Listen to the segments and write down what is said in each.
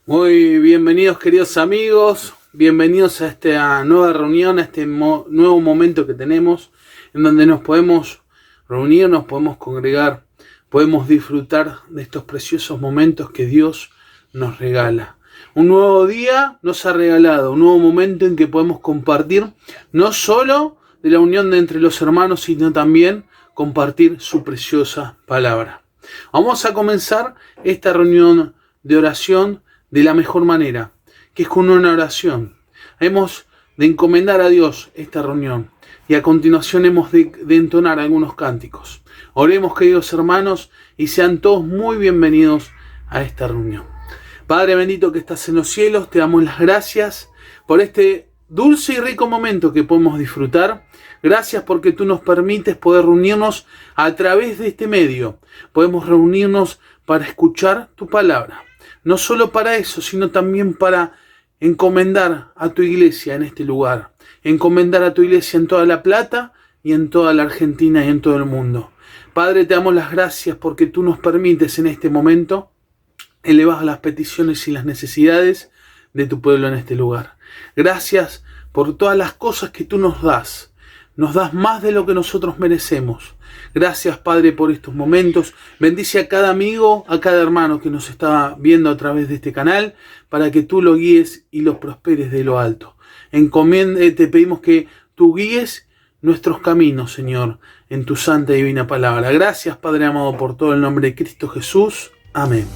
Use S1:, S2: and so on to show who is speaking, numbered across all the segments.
S1: Muy bienvenidos, queridos amigos, bienvenidos a esta nueva reunión, a este nuevo momento que tenemos, en donde nos podemos reunir, nos podemos congregar, podemos disfrutar de estos preciosos momentos que Dios nos regala. Un nuevo día nos ha regalado, un nuevo momento en que podemos compartir, no solo de la unión de entre los hermanos, sino también compartir su preciosa palabra. Vamos a comenzar esta reunión de oración de la mejor manera, que es con una oración. Hemos de encomendar a Dios esta reunión y a continuación hemos de entonar algunos cánticos. Oremos, queridos hermanos, y sean todos muy bienvenidos a esta reunión. Padre bendito que estás en los cielos, te damos las gracias por este dulce y rico momento que podemos disfrutar. Gracias porque tú nos permites poder reunirnos a través de este medio. Podemos reunirnos para escuchar tu palabra. No solo para eso, sino también para encomendar a tu iglesia en este lugar. Encomendar a tu iglesia en toda La Plata y en toda la Argentina y en todo el mundo. Padre, te damos las gracias porque tú nos permites en este momento elevar las peticiones y las necesidades de tu pueblo en este lugar. Gracias por todas las cosas que tú nos das. Nos das más de lo que nosotros merecemos. Gracias, Padre, por estos momentos. Bendice a cada amigo, a cada hermano que nos está viendo a través de este canal, para que tú lo guíes y lo prosperes de lo alto. Te pedimos que tú guíes nuestros caminos, Señor, en tu santa y divina palabra. Gracias, Padre amado, por todo el nombre de Cristo Jesús. Amén.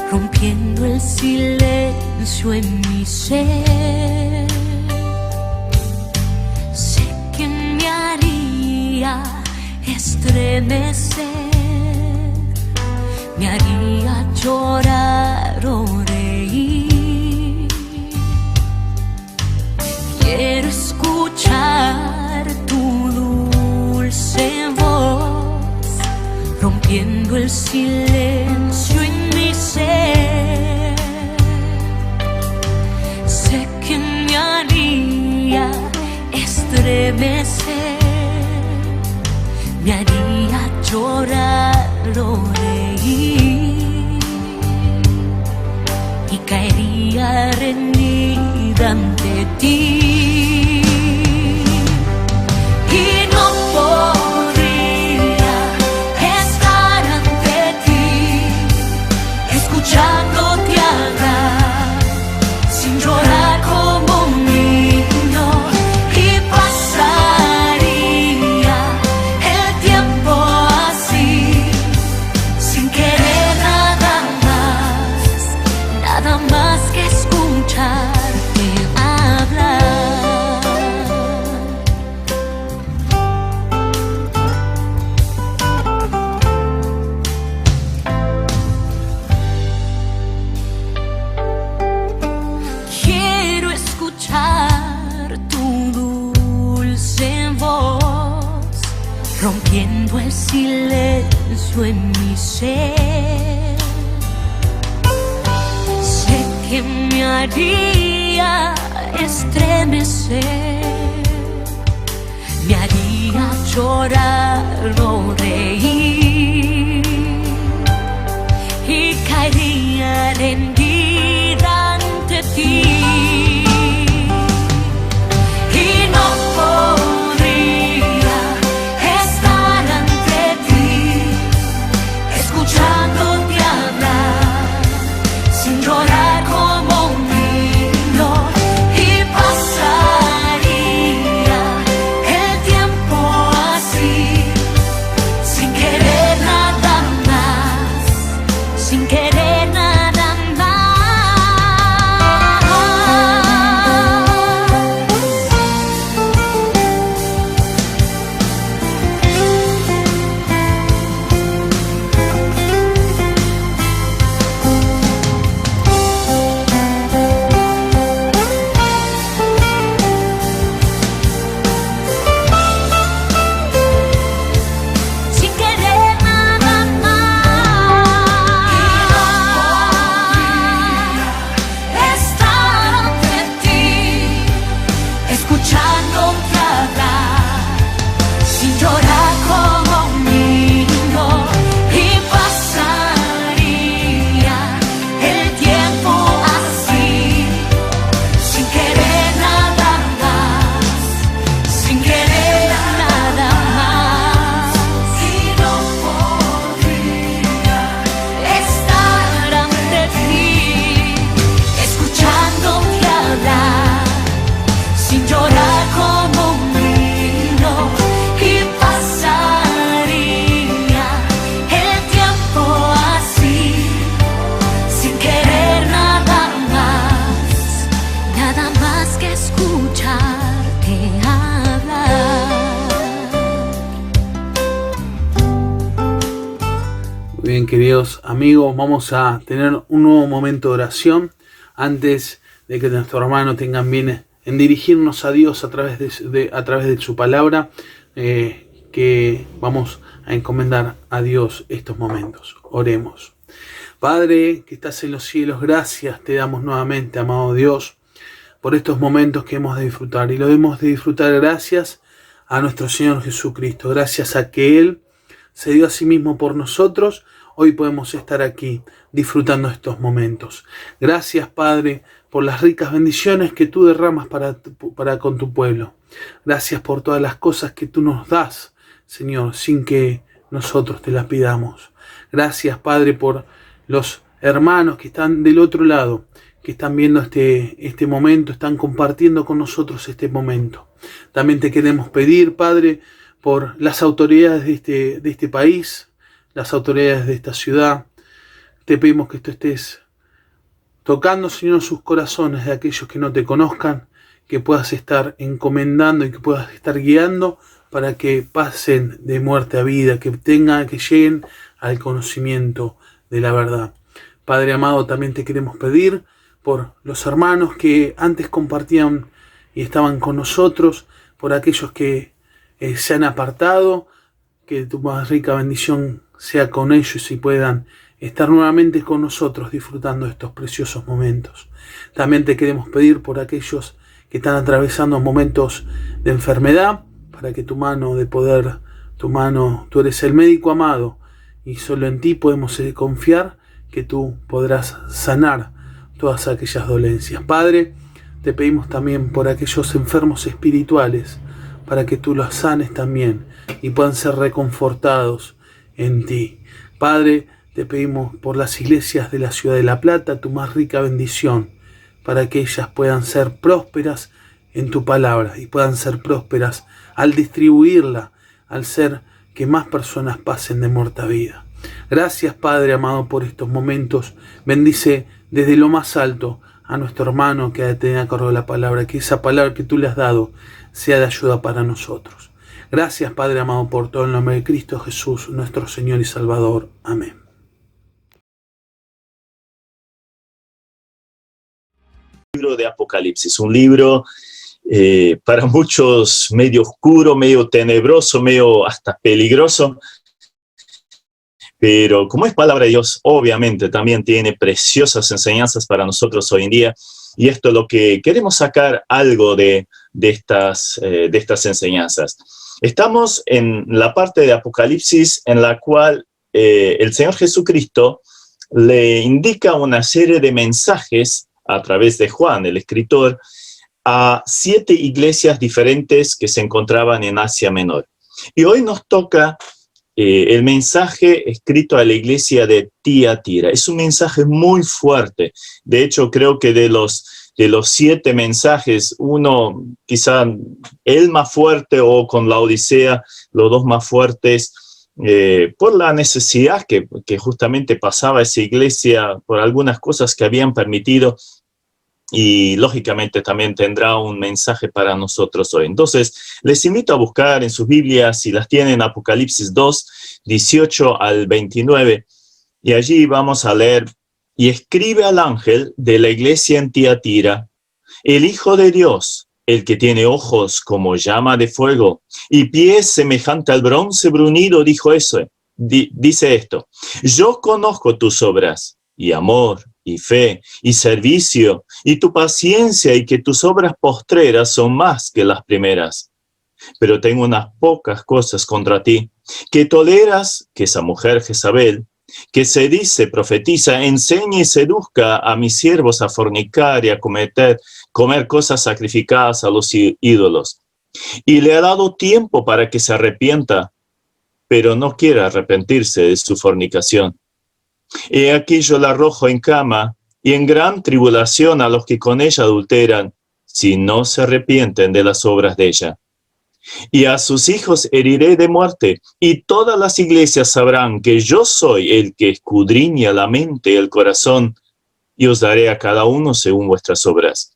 S2: Rompiendo el silencio en mi ser, sé que me haría estremecer, me haría llorar o reír. Quiero escuchar tu dulce voz, rompiendo el silencio en mi ser. Sé que me haría estremecer, me haría llorar o reír, y caería rendida ante ti. Y no podría estar ante ti, escuchándote hablar, sin llorar como un niño, y pasaría el tiempo así, sin querer nada más que escucharte hablar. Quiero escuchar tu dulce voz, rompiendo el silencio en mi ser. Sé que me haría estremecer, me haría llorar o reír, y caería rendida ante ti. Y no podría estar ante ti, escuchándote hablar, sin llorar como un niño, y pasaría el tiempo así, sin
S1: Bien, queridos amigos, vamos a tener un nuevo momento de oración antes de que nuestro hermano tengan bien en dirigirnos a Dios a través de su palabra, que vamos a encomendar a Dios estos momentos. Oremos. Padre, que estás en los cielos, gracias te damos nuevamente, amado Dios, por estos momentos que hemos de disfrutar. Y lo hemos de disfrutar gracias a nuestro Señor Jesucristo, gracias a que Él se dio a sí mismo por nosotros. Hoy podemos estar aquí disfrutando estos momentos. Gracias, Padre, por las ricas bendiciones que tú derramas para con tu pueblo. Gracias por todas las cosas que tú nos das, Señor, sin que nosotros te las pidamos. Gracias, Padre, por los hermanos que están del otro lado, que están viendo este momento, están compartiendo con nosotros este momento. También te queremos pedir, Padre, por las autoridades de este país, las autoridades de esta ciudad. Te pedimos que tú estés tocando, Señor, sus corazones de aquellos que no te conozcan, que puedas estar encomendando y que puedas estar guiando para que pasen de muerte a vida, que lleguen al conocimiento de la verdad. Padre amado, también te queremos pedir por los hermanos que antes compartían y estaban con nosotros, por aquellos que se han apartado, que tu más rica bendición sea con ellos y puedan estar nuevamente con nosotros disfrutando de estos preciosos momentos. También te queremos pedir por aquellos que están atravesando momentos de enfermedad, para que tu mano de poder, tú eres el médico amado y solo en ti podemos confiar que tú podrás sanar todas aquellas dolencias. Padre, te pedimos también por aquellos enfermos espirituales, para que tú los sanes también y puedan ser reconfortados en ti. Padre, te pedimos por las iglesias de la ciudad de La Plata tu más rica bendición, para que ellas puedan ser prósperas en tu palabra y puedan ser prósperas al distribuirla, al ser que más personas pasen de muerte a vida. Gracias, Padre amado, por estos momentos. Bendice desde lo más alto a nuestro hermano que ha de tener a cargo de la palabra, que esa palabra que tú le has dado sea de ayuda para nosotros. Gracias, Padre amado, por todo, en el nombre de Cristo Jesús, nuestro Señor y Salvador. Amén.
S3: Libro de Apocalipsis, un libro para muchos medio oscuro, medio tenebroso, medio hasta peligroso, pero como es palabra de Dios, obviamente también tiene preciosas enseñanzas para nosotros hoy en día, y esto es lo que queremos sacar algo de estas enseñanzas. Estamos en la parte de Apocalipsis en la cual el Señor Jesucristo le indica una serie de mensajes a través de Juan, el escritor, a 7 iglesias diferentes que se encontraban en Asia Menor. Y hoy nos toca el mensaje escrito a la iglesia de Tiatira. Es un mensaje muy fuerte. De hecho, creo que de los 7 mensajes, uno quizá el más fuerte, o con la Odisea, los dos más fuertes, por la necesidad que justamente pasaba esa iglesia, por algunas cosas que habían permitido, y lógicamente también tendrá un mensaje para nosotros hoy. Entonces, les invito a buscar en sus Biblias, si las tienen, Apocalipsis 2, 18 al 29, y allí vamos a leer: y escribe al ángel de la iglesia en Tiatira, el Hijo de Dios, el que tiene ojos como llama de fuego y pies semejante al bronce bruñido, dice esto: yo conozco tus obras, y amor, y fe, y servicio, y tu paciencia, y que tus obras postreras son más que las primeras. Pero tengo unas pocas cosas contra ti, que toleras que esa mujer Jezabel, que se dice profetiza, enseñe y seduzca a mis siervos a fornicar y a comer cosas sacrificadas a los ídolos. Y le ha dado tiempo para que se arrepienta, pero no quiere arrepentirse de su fornicación. He aquí yo la arrojo en cama y en gran tribulación a los que con ella adulteran, si no se arrepienten de las obras de ella. Y a sus hijos heriré de muerte, y todas las iglesias sabrán que yo soy el que escudriña la mente y el corazón, y os daré a cada uno según vuestras obras.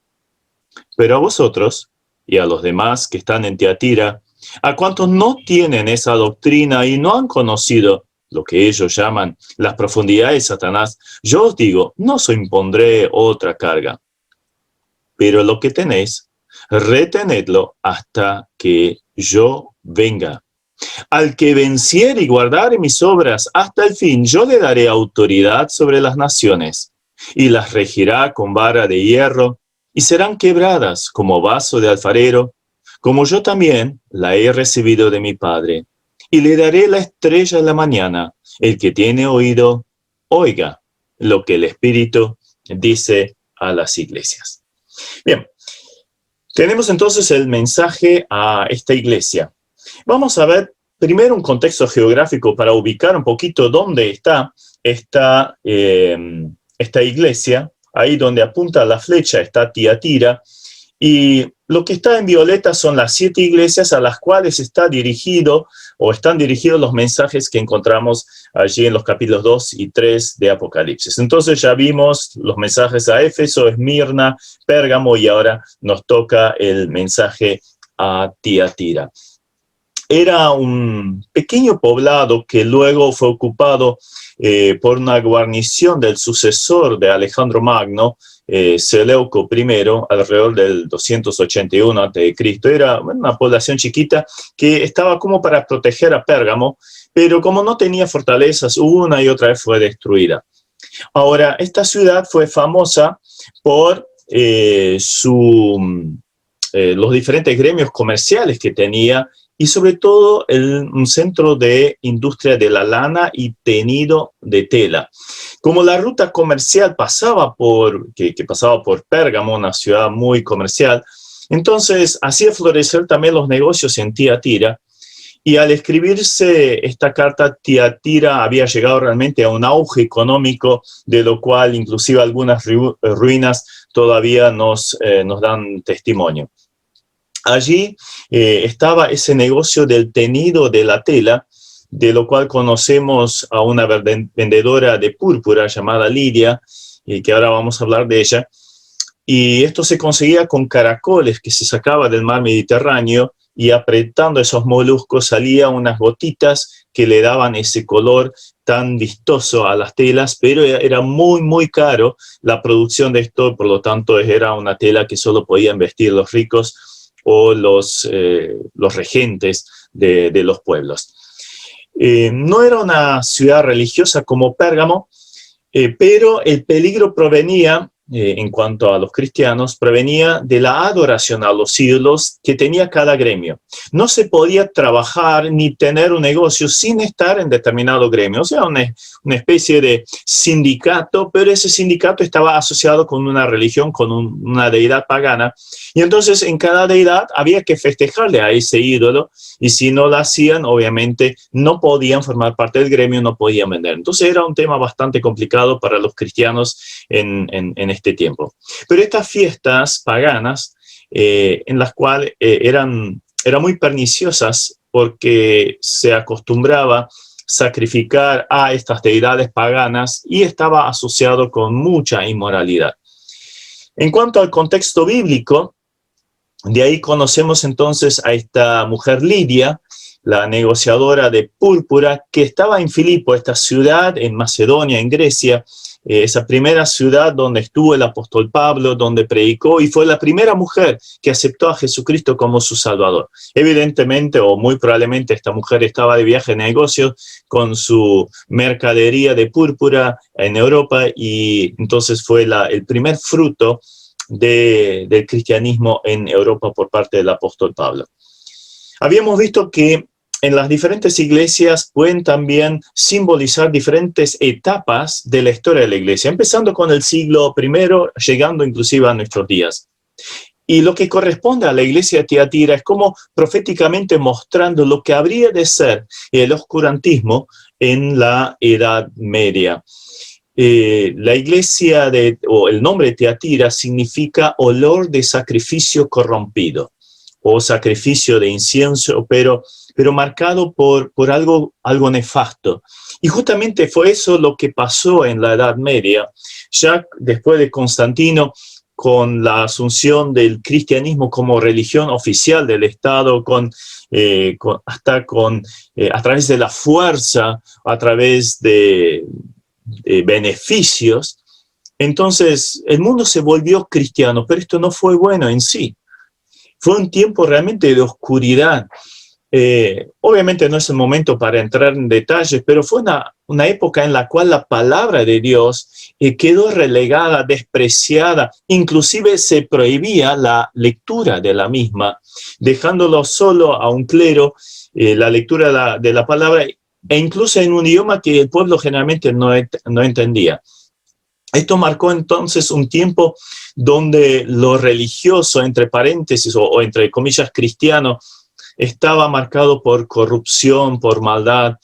S3: Pero a vosotros, y a los demás que están en Tiatira, a cuantos no tienen esa doctrina y no han conocido, lo que ellos llaman las profundidades de Satanás, yo os digo, no os impondré otra carga, pero lo que tenéis, retenedlo hasta que yo venga. Al que venciere y guardare mis obras hasta el fin, yo le daré autoridad sobre las naciones, y las regirá con vara de hierro, y serán quebradas como vaso de alfarero, como yo también la he recibido de mi Padre. Y le daré la estrella de la mañana. El que tiene oído, oiga lo que el Espíritu dice a las iglesias. Bien, tenemos entonces el mensaje a esta iglesia. Vamos a ver primero un contexto geográfico para ubicar un poquito dónde está esta iglesia. Ahí donde apunta la flecha está Tiatira, y lo que está en violeta son las 7 iglesias a las cuales están dirigidos los mensajes que encontramos allí en los capítulos 2 y 3 de Apocalipsis. Entonces ya vimos los mensajes a Éfeso, Esmirna, Pérgamo, y ahora nos toca el mensaje a Tiatira. Era un pequeño poblado que luego fue ocupado por una guarnición del sucesor de Alejandro Magno, Seleuco I, alrededor del 281 a.C. Era una población chiquita que estaba como para proteger a Pérgamo, pero como no tenía fortalezas, una y otra vez fue destruida. Ahora, esta ciudad fue famosa por los diferentes gremios comerciales que tenía, y sobre todo un centro de industria de la lana y teñido de tela. Como la ruta comercial pasaba por Pérgamo, una ciudad muy comercial, entonces hacía florecer también los negocios en Tiatira, y al escribirse esta carta, Tiatira había llegado realmente a un auge económico, de lo cual inclusive algunas ruinas todavía nos dan testimonio. Allí estaba ese negocio del teñido de la tela, de lo cual conocemos a una vendedora de púrpura llamada Lidia, que ahora vamos a hablar de ella. Y esto se conseguía con caracoles que se sacaba del mar Mediterráneo, y apretando esos moluscos salían unas gotitas que le daban ese color tan vistoso a las telas, pero era muy, muy caro la producción de esto, por lo tanto era una tela que solo podían vestir los ricos o los regentes de los pueblos. No era una ciudad religiosa como Pérgamo, pero el peligro provenía, en cuanto a los cristianos, provenía de la adoración a los ídolos que tenía cada gremio. No se podía trabajar ni tener un negocio sin estar en determinado gremio, o sea, una especie de sindicato, pero ese sindicato estaba asociado con una religión, con una deidad pagana, y entonces en cada deidad había que festejarle a ese ídolo, y si no lo hacían, obviamente no podían formar parte del gremio, no podían vender. Entonces era un tema bastante complicado para los cristianos en este tiempo. Pero estas fiestas paganas, en las cuales eran muy perniciosas, porque se acostumbraba sacrificar a estas deidades paganas y estaba asociado con mucha inmoralidad. En cuanto al contexto bíblico, de ahí conocemos entonces a esta mujer Lidia, la negociadora de púrpura, que estaba en Filipo, esta ciudad en Macedonia, en Grecia, esa primera ciudad donde estuvo el apóstol Pablo, donde predicó, y fue la primera mujer que aceptó a Jesucristo como su Salvador. Evidentemente, o muy probablemente, esta mujer estaba de viaje de negocios con su mercadería de púrpura en Europa, y entonces fue el primer fruto del cristianismo en Europa por parte del apóstol Pablo. Habíamos visto que en las diferentes iglesias pueden también simbolizar diferentes etapas de la historia de la iglesia, empezando con el siglo I, llegando inclusive a nuestros días. Y lo que corresponde a la iglesia de Tiatira es como proféticamente mostrando lo que habría de ser el oscurantismo en la Edad Media. La iglesia o el nombre de Tiatira significa olor de sacrificio corrompido, o sacrificio de incienso, pero marcado por algo nefasto. Y justamente fue eso lo que pasó en la Edad Media. Ya después de Constantino, con la asunción del cristianismo como religión oficial del Estado, a través de la fuerza, a través de beneficios. Entonces, el mundo se volvió cristiano, pero esto no fue bueno en sí. Fue un tiempo realmente de oscuridad. Obviamente no es el momento para entrar en detalles, pero fue una época en la cual la palabra de Dios quedó relegada, despreciada, inclusive se prohibía la lectura de la misma, dejándolo solo a un clero, la lectura de la palabra, e incluso en un idioma que el pueblo generalmente no entendía. Esto marcó entonces un tiempo donde lo religioso, entre paréntesis o entre comillas cristiano, estaba marcado por corrupción, por maldad.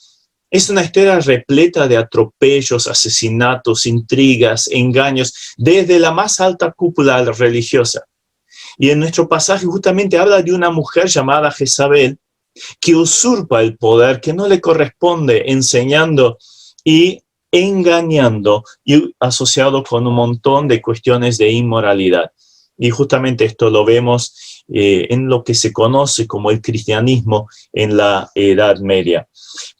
S3: Es una historia repleta de atropellos, asesinatos, intrigas, engaños, desde la más alta cúpula religiosa. Y en nuestro pasaje justamente habla de una mujer llamada Jezabel, que usurpa el poder que no le corresponde, enseñando y engañando y asociado con un montón de cuestiones de inmoralidad. Y justamente esto lo vemos en lo que se conoce como el cristianismo en la Edad Media.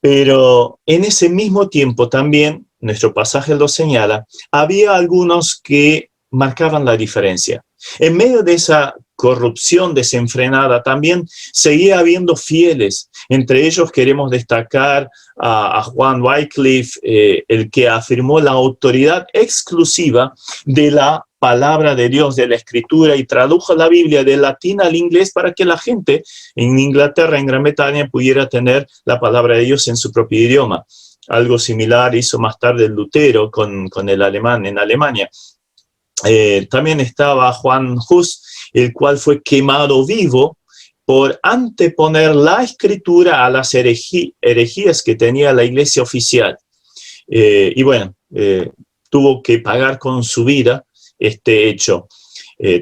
S3: Pero en ese mismo tiempo también, nuestro pasaje lo señala, había algunos que marcaban la diferencia. En medio de esa corrupción desenfrenada también seguía habiendo fieles. Entre ellos queremos destacar a Juan Wycliffe, el que afirmó la autoridad exclusiva de la palabra de Dios, de la Escritura, y tradujo la Biblia del latín al inglés para que la gente en Inglaterra, en Gran Bretaña, pudiera tener la palabra de Dios en su propio idioma. Algo similar hizo más tarde Lutero con el alemán en Alemania. También estaba Juan Hus, el cual fue quemado vivo por anteponer la Escritura a las herejías que tenía la iglesia oficial. Y bueno, tuvo que pagar con su vida este hecho.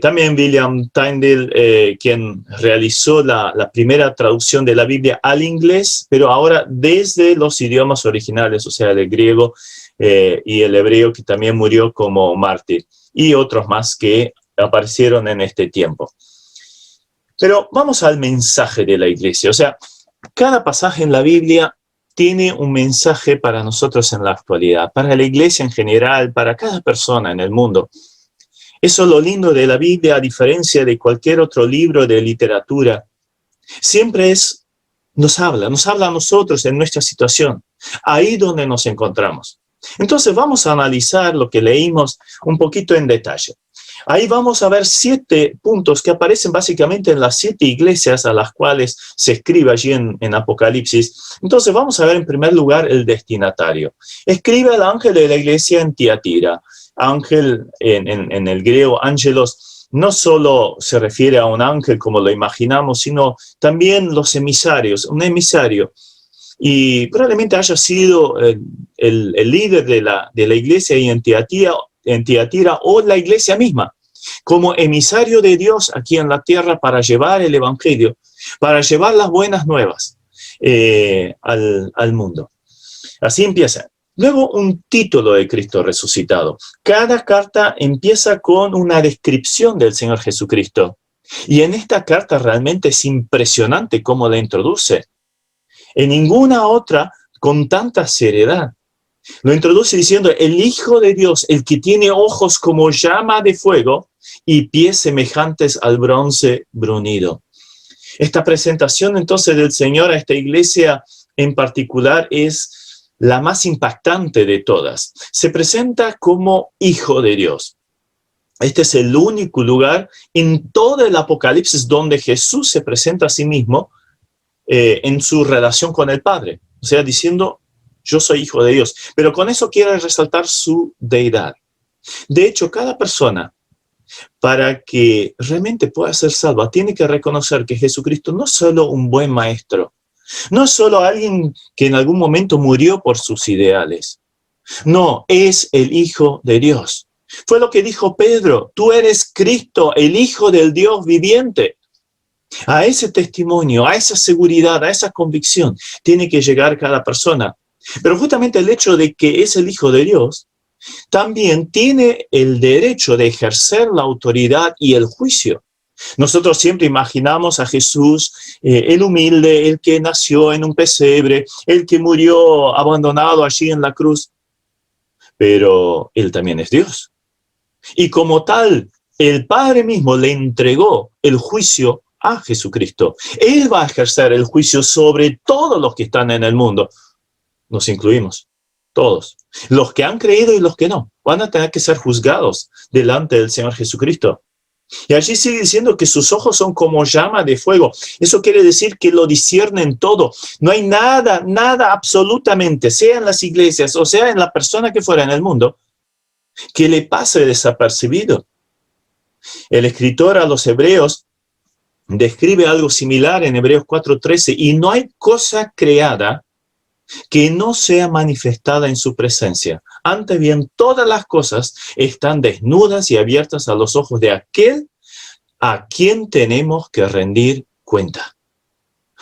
S3: También William Tyndale, quien realizó la primera traducción de la Biblia al inglés, pero ahora desde los idiomas originales, o sea, el griego y el hebreo, que también murió como mártir, y otros más que aparecieron en este tiempo. Pero vamos al mensaje de la iglesia. O sea, cada pasaje en la Biblia tiene un mensaje para nosotros en la actualidad, para la iglesia en general, para cada persona en el mundo. Eso es lo lindo de la Biblia, a diferencia de cualquier otro libro de literatura. Siempre nos habla a nosotros en nuestra situación, ahí donde nos encontramos. Entonces vamos a analizar lo que leímos un poquito en detalle. Ahí vamos a ver 7 puntos que aparecen básicamente en las 7 iglesias a las cuales se escribe allí en Apocalipsis. Entonces vamos a ver en primer lugar el destinatario. Escribe al ángel de la iglesia en Tiatira. Ángel en el griego, ángelos, no solo se refiere a un ángel como lo imaginamos, sino también los emisarios, un emisario. Y probablemente haya sido el líder de la iglesia ahí en Tiatira o la iglesia misma, como emisario de Dios aquí en la tierra para llevar el evangelio, para llevar las buenas nuevas al mundo. Así empieza. Luego un título de Cristo resucitado. Cada carta empieza con una descripción del Señor Jesucristo. Y en esta carta realmente es impresionante cómo la introduce. En ninguna otra con tanta seriedad. Lo introduce diciendo, el Hijo de Dios, el que tiene ojos como llama de fuego y pies semejantes al bronce bruñido. Esta presentación entonces del Señor a esta iglesia en particular es la más impactante de todas. Se presenta como Hijo de Dios. Este es el único lugar en todo el Apocalipsis donde Jesús se presenta a sí mismo en su relación con el Padre. O sea, diciendo, yo soy Hijo de Dios. Pero con eso quiere resaltar su deidad. De hecho, cada persona, para que realmente pueda ser salva, tiene que reconocer que Jesucristo no es solo un buen maestro, no es solo alguien que en algún momento murió por sus ideales. No, es el Hijo de Dios. Fue lo que dijo Pedro, tú eres Cristo, el Hijo del Dios viviente. A ese testimonio, a esa seguridad, a esa convicción, tiene que llegar cada persona. Pero justamente el hecho de que es el Hijo de Dios también tiene el derecho de ejercer la autoridad y el juicio. Nosotros siempre imaginamos a Jesús, el humilde, el que nació en un pesebre, el que murió abandonado allí en la cruz. Pero Él también es Dios. Y como tal, el Padre mismo le entregó el juicio a Jesucristo. Él va a ejercer el juicio sobre todos los que están en el mundo. Nos incluimos, todos. Los que han creído y los que no, van a tener que ser juzgados delante del Señor Jesucristo. Y allí sigue diciendo que sus ojos son como llama de fuego. Eso quiere decir que lo disciernen todo. No hay nada, nada absolutamente, sea en las iglesias o sea en la persona que fuera en el mundo, que le pase desapercibido. El escritor a los Hebreos describe algo similar en Hebreos 4:13, y no hay cosa creada que no sea manifestada en su presencia. Antes bien, todas las cosas están desnudas y abiertas a los ojos de aquel a quien tenemos que rendir cuenta.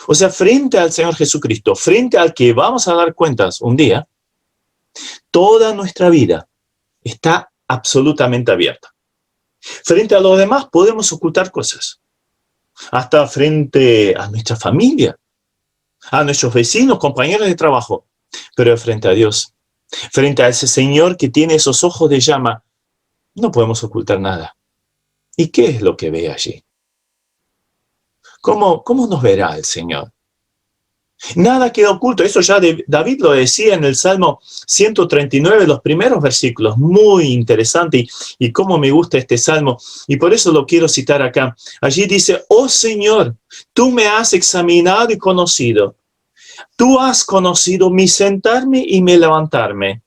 S3: O sea, frente al Señor Jesucristo, frente al que vamos a dar cuentas un día, toda nuestra vida está absolutamente abierta. Frente a los demás podemos ocultar cosas, hasta frente a nuestra familia, a nuestros vecinos, compañeros de trabajo, pero frente a Dios, frente a ese Señor que tiene esos ojos de llama, no podemos ocultar nada. ¿Y qué es lo que ve allí? ¿Cómo nos verá el Señor? Nada queda oculto. Eso ya David lo decía en el Salmo 139, los primeros versículos. Muy interesante y cómo me gusta este Salmo. Y por eso lo quiero citar acá. Allí dice: oh Señor, tú me has examinado y conocido. Tú has conocido mi sentarme y mi levantarme.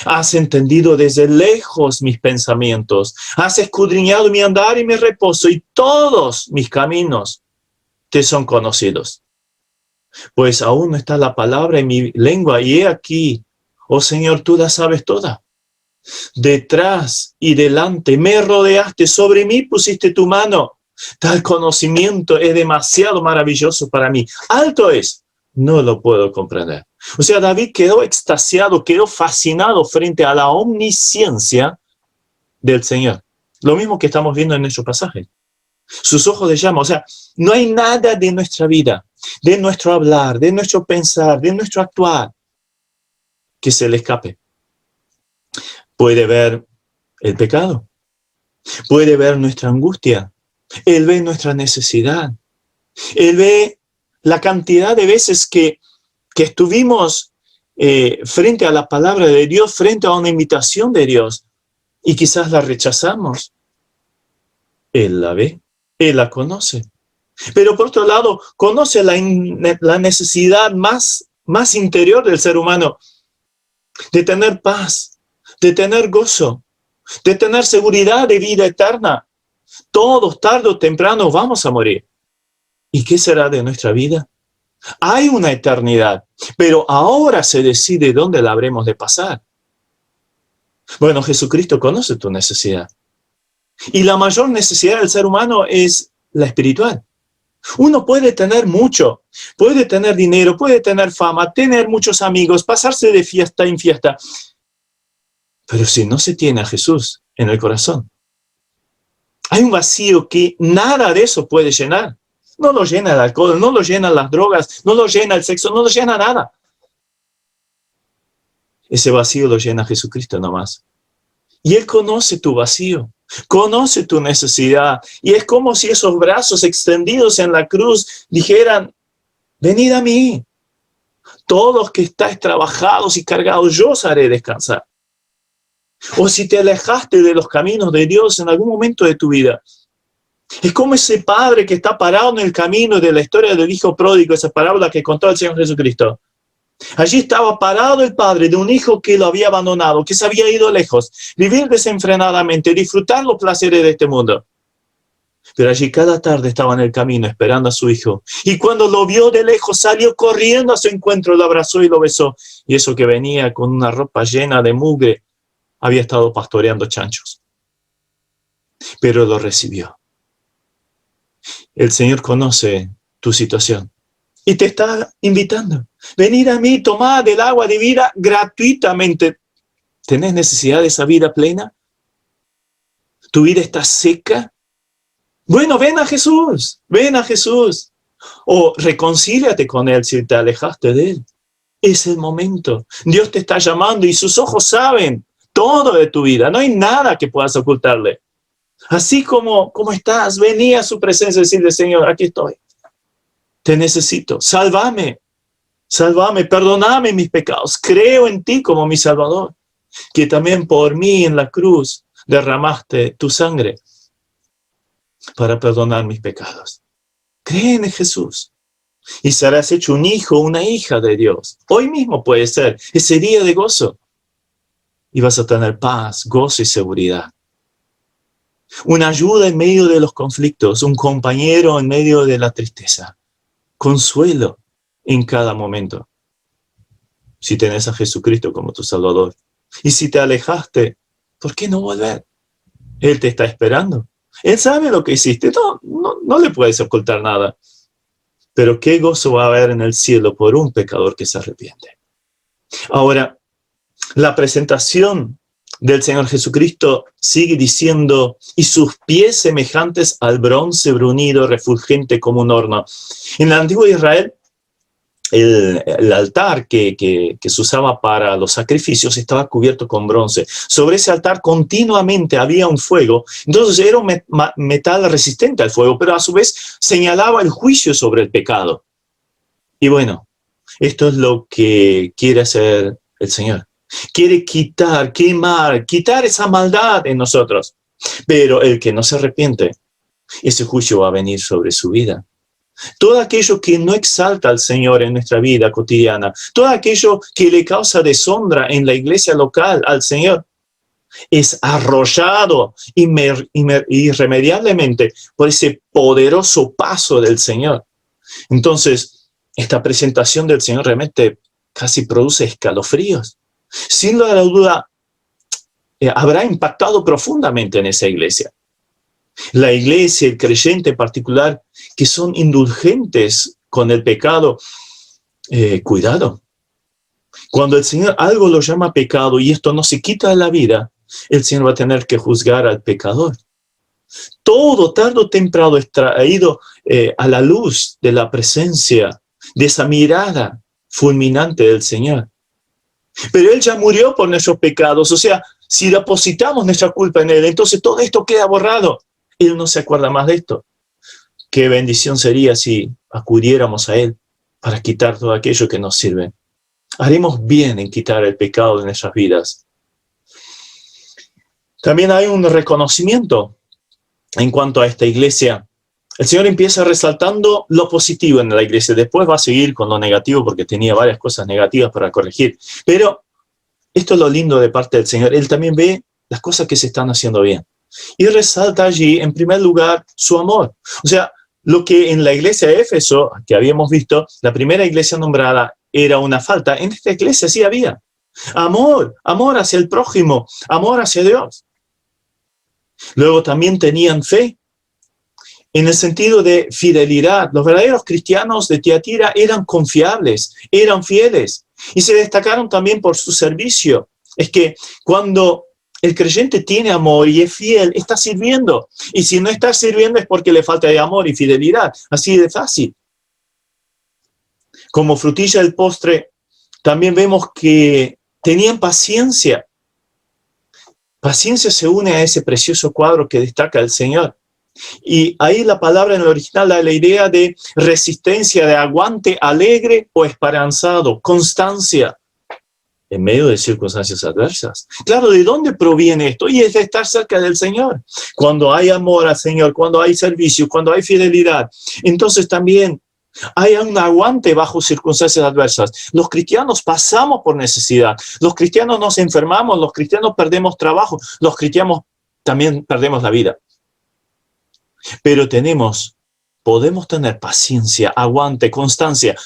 S3: Has entendido desde lejos mis pensamientos. Has escudriñado mi andar y mi reposo, y todos mis caminos te son conocidos. Pues aún no está la palabra en mi lengua, y he aquí, oh Señor, tú la sabes toda. Detrás y delante me rodeaste, sobre mí pusiste tu mano. Tal conocimiento es demasiado maravilloso para mí. Alto es, no lo puedo comprender. O sea, David quedó extasiado, quedó fascinado frente a la omnisciencia del Señor. Lo mismo que estamos viendo en nuestro pasaje. Sus ojos de llama, o sea, no hay nada de nuestra vida, de nuestro hablar, de nuestro pensar, de nuestro actuar, que se le escape. Puede ver el pecado, puede ver nuestra angustia, Él ve nuestra necesidad, Él ve la cantidad de veces que estuvimos frente a la palabra de Dios, frente a una invitación de Dios, y quizás la rechazamos. Él la ve, Él la conoce. Pero por otro lado, conoce la necesidad más interior del ser humano de tener paz, de tener gozo, de tener seguridad de vida eterna. Todos, tarde o temprano, vamos a morir. ¿Y qué será de nuestra vida? Hay una eternidad, pero ahora se decide dónde la habremos de pasar. Bueno, Jesucristo conoce tu necesidad. Y la mayor necesidad del ser humano es la espiritual. Uno puede tener mucho, puede tener dinero, puede tener fama, tener muchos amigos, pasarse de fiesta en fiesta. Pero si no se tiene a Jesús en el corazón, hay un vacío que nada de eso puede llenar. No lo llena el alcohol, no lo llenan las drogas, no lo llena el sexo, no lo llena nada. Ese vacío lo llena Jesucristo nomás. Y Él conoce tu vacío, conoce tu necesidad. Y es como si esos brazos extendidos en la cruz dijeran: venid a mí, todos que estáis trabajados y cargados, yo os haré descansar. O si te alejaste de los caminos de Dios en algún momento de tu vida, es como ese padre que está parado en el camino de la historia del hijo pródigo, esa parábola que contó el Señor Jesucristo. Allí estaba parado el padre de un hijo que lo había abandonado, que se había ido lejos, vivir desenfrenadamente, disfrutar los placeres de este mundo. Pero allí cada tarde estaba en el camino esperando a su hijo. Y cuando lo vio de lejos, salió corriendo a su encuentro, lo abrazó y lo besó. Y eso que venía con una ropa llena de mugre, había estado pastoreando chanchos. Pero lo recibió. El Señor conoce tu situación y te está invitando. Venid a mí, tomad del agua de vida gratuitamente. ¿Tenés necesidad de esa vida plena? ¿Tu vida está seca? Bueno, ven a Jesús, ven a Jesús. O reconcíliate con Él si te alejaste de Él. Es el momento. Dios te está llamando y sus ojos saben todo de tu vida. No hay nada que puedas ocultarle. Así como estás, vení a su presencia y decirle, Señor, aquí estoy. Te necesito. Sálvame. Sálvame, perdóname mis pecados. Creo en ti como mi Salvador. Que también por mí en la cruz derramaste tu sangre para perdonar mis pecados. Cree en Jesús y serás hecho un hijo, una hija de Dios. Hoy mismo puede ser ese día de gozo. Y vas a tener paz, gozo y seguridad. Una ayuda en medio de los conflictos, un compañero en medio de la tristeza. Consuelo en cada momento. Si tenés a Jesucristo como tu Salvador. Y si te alejaste, ¿por qué no volver? Él te está esperando. Él sabe lo que hiciste. No le puedes ocultar nada. Pero qué gozo va a haber en el cielo por un pecador que se arrepiente. Ahora, la presentación del Señor Jesucristo sigue diciendo, y sus pies semejantes al bronce bruñido, refulgente como un horno. En el antiguo Israel, el altar que se usaba para los sacrificios estaba cubierto con bronce. Sobre ese altar continuamente había un fuego. Entonces era un metal resistente al fuego, pero a su vez señalaba el juicio sobre el pecado. Y bueno, esto es lo que quiere hacer el Señor. Quiere quitar, quemar, quitar esa maldad en nosotros. Pero el que no se arrepiente, ese juicio va a venir sobre su vida. Todo aquello que no exalta al Señor en nuestra vida cotidiana, todo aquello que le causa deshonra en la iglesia local al Señor, es arrollado irremediablemente por ese poderoso paso del Señor. Entonces, esta presentación del Señor realmente casi produce escalofríos. Sin lugar a duda, habrá impactado profundamente en esa iglesia. La iglesia, el creyente en particular, que son indulgentes con el pecado, cuidado. Cuando el Señor algo lo llama pecado y esto no se quita de la vida, el Señor va a tener que juzgar al pecador. Todo tarde o temprano es traído a la luz de la presencia, de esa mirada fulminante del Señor. Pero Él ya murió por nuestros pecados, o sea, si depositamos nuestra culpa en Él, entonces todo esto queda borrado. Él no se acuerda más de esto. Qué bendición sería si acudiéramos a Él para quitar todo aquello que nos sirve. Haremos bien en quitar el pecado de nuestras vidas. También hay un reconocimiento en cuanto a esta iglesia. El Señor empieza resaltando lo positivo en la iglesia. Después va a seguir con lo negativo porque tenía varias cosas negativas para corregir. Pero esto es lo lindo de parte del Señor. Él también ve las cosas que se están haciendo bien. Y resalta allí, en primer lugar, su amor. O sea, lo que en la iglesia de Éfeso, que habíamos visto, la primera iglesia nombrada era una falta. En esta iglesia sí había amor, amor hacia el prójimo, amor hacia Dios. Luego también tenían fe, en el sentido de fidelidad. Los verdaderos cristianos de Tiatira eran confiables, eran fieles, y se destacaron también por su servicio. Es que cuando el creyente tiene amor y es fiel, está sirviendo. Y si no está sirviendo es porque le falta de amor y fidelidad. Así de fácil. Como frutilla del postre, también vemos que tenían paciencia. Paciencia se une a ese precioso cuadro que destaca el Señor. Y ahí la palabra en el original da la idea de resistencia, de aguante alegre o esperanzado, constancia en medio de circunstancias adversas. Claro, ¿de dónde proviene esto? Y es de estar cerca del Señor. Cuando hay amor al Señor, cuando hay servicio, cuando hay fidelidad, entonces también hay un aguante bajo circunstancias adversas. Los cristianos pasamos por necesidad. Los cristianos nos enfermamos, los cristianos perdemos trabajo, los cristianos también perdemos la vida. Pero podemos tener paciencia, aguante, constancia,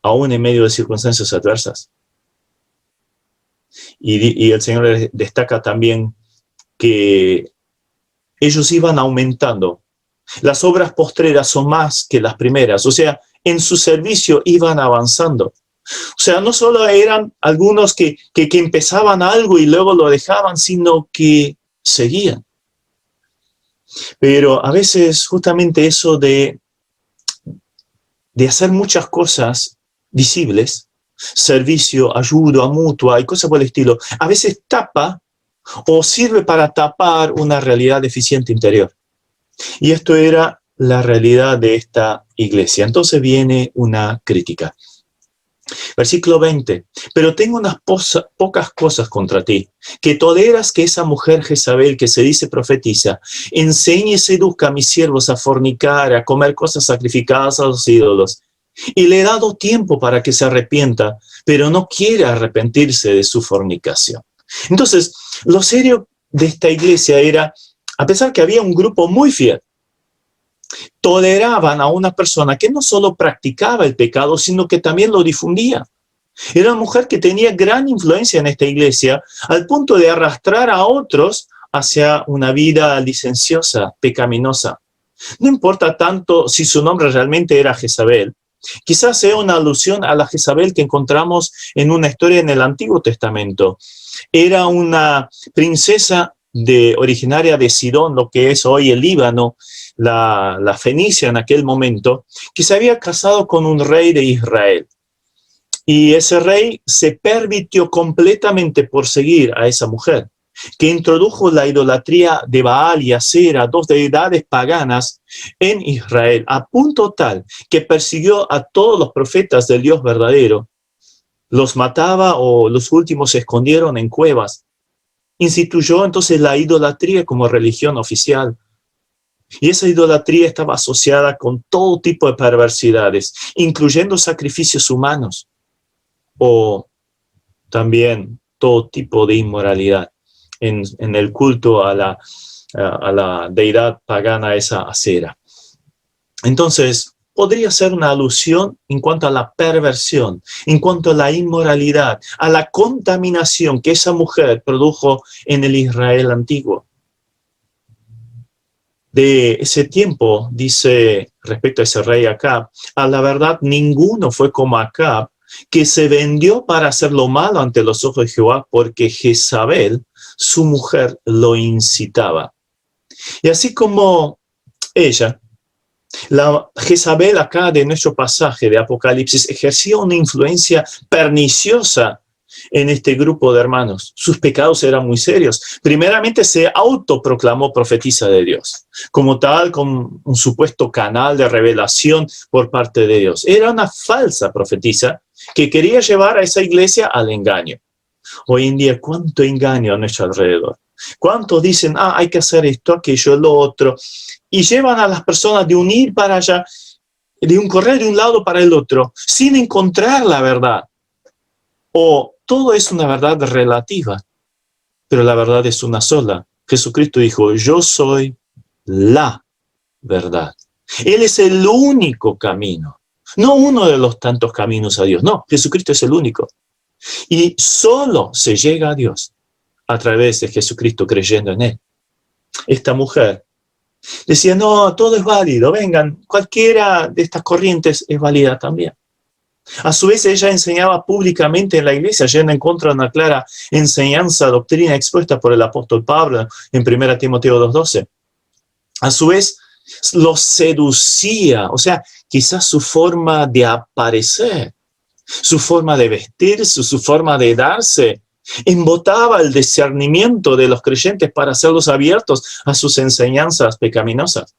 S3: aún en medio de circunstancias adversas. Y el Señor destaca también que ellos iban aumentando. Las obras postreras son más que las primeras, o sea, en su servicio iban avanzando. O sea, no solo eran algunos que empezaban algo y luego lo dejaban, sino que seguían. Pero a veces justamente eso de hacer muchas cosas visibles, servicio, ayuda mutua y cosas por el estilo, a veces tapa o sirve para tapar una realidad deficiente interior. Y esto era la realidad de esta iglesia. Entonces viene una crítica. Versículo 20. Pero tengo unas pocas cosas contra ti, que toleras que esa mujer Jezabel, que se dice profetiza, enseñe y seduzca a mis siervos a fornicar, a comer cosas sacrificadas a los ídolos. Y le he dado tiempo para que se arrepienta, pero no quiere arrepentirse de su fornicación. Entonces, lo serio de esta iglesia era, a pesar que había un grupo muy fiel, toleraban a una persona que no solo practicaba el pecado, sino que también lo difundía. Era una mujer que tenía gran influencia en esta iglesia, al punto de arrastrar a otros hacia una vida licenciosa, pecaminosa. No importa tanto si su nombre realmente era Jezabel. Quizás sea una alusión a la Jezabel que encontramos en una historia en el Antiguo Testamento. Era una princesa originaria de Sidón, lo que es hoy el Líbano, la Fenicia en aquel momento, que se había casado con un rey de Israel. Y ese rey se permitió completamente por seguir a esa mujer, que introdujo la idolatría de Baal y Asera, dos deidades paganas, en Israel, a punto tal que persiguió a todos los profetas del Dios verdadero. Los mataba o los últimos se escondieron en cuevas. Instituyó entonces la idolatría como religión oficial. Y esa idolatría estaba asociada con todo tipo de perversidades, incluyendo sacrificios humanos o también todo tipo de inmoralidad en el culto a la deidad pagana, esa Asera. Entonces, podría ser una alusión en cuanto a la perversión, en cuanto a la inmoralidad, a la contaminación que esa mujer produjo en el Israel antiguo. De ese tiempo, dice respecto a ese rey Acab, a la verdad ninguno fue como Acab, que se vendió para hacer lo malo ante los ojos de Jehová, porque Jezabel, su mujer, lo incitaba. Y así como ella, la Jezabel acá de nuestro pasaje de Apocalipsis ejercía una influencia perniciosa en este grupo de hermanos. Sus pecados eran muy serios. Primeramente se autoproclamó profetisa de Dios, como tal, con un supuesto canal de revelación por parte de Dios. Era una falsa profetisa que quería llevar a esa iglesia al engaño. Hoy en día, ¿cuánto engaño a nuestro alrededor? ¿Cuántos dicen, hay que hacer esto, aquello, lo otro? Y llevan a las personas de un ir para allá, de un correr de un lado para el otro, sin encontrar la verdad. O todo es una verdad relativa, pero la verdad es una sola. Jesucristo dijo, yo soy la verdad. Él es el único camino, no uno de los tantos caminos a Dios. No, Jesucristo es el único. Y solo se llega a Dios a través de Jesucristo creyendo en Él. Esta mujer decía, no, todo es válido, vengan, cualquiera de estas corrientes es válida también. A su vez, ella enseñaba públicamente en la iglesia, yendo en contra de una clara enseñanza, doctrina expuesta por el apóstol Pablo en 1 Timoteo 2:12. A su vez, los seducía, o sea, quizás su forma de aparecer, su forma de vestirse, su forma de darse, embotaba el discernimiento de los creyentes para hacerlos abiertos a sus enseñanzas pecaminosas.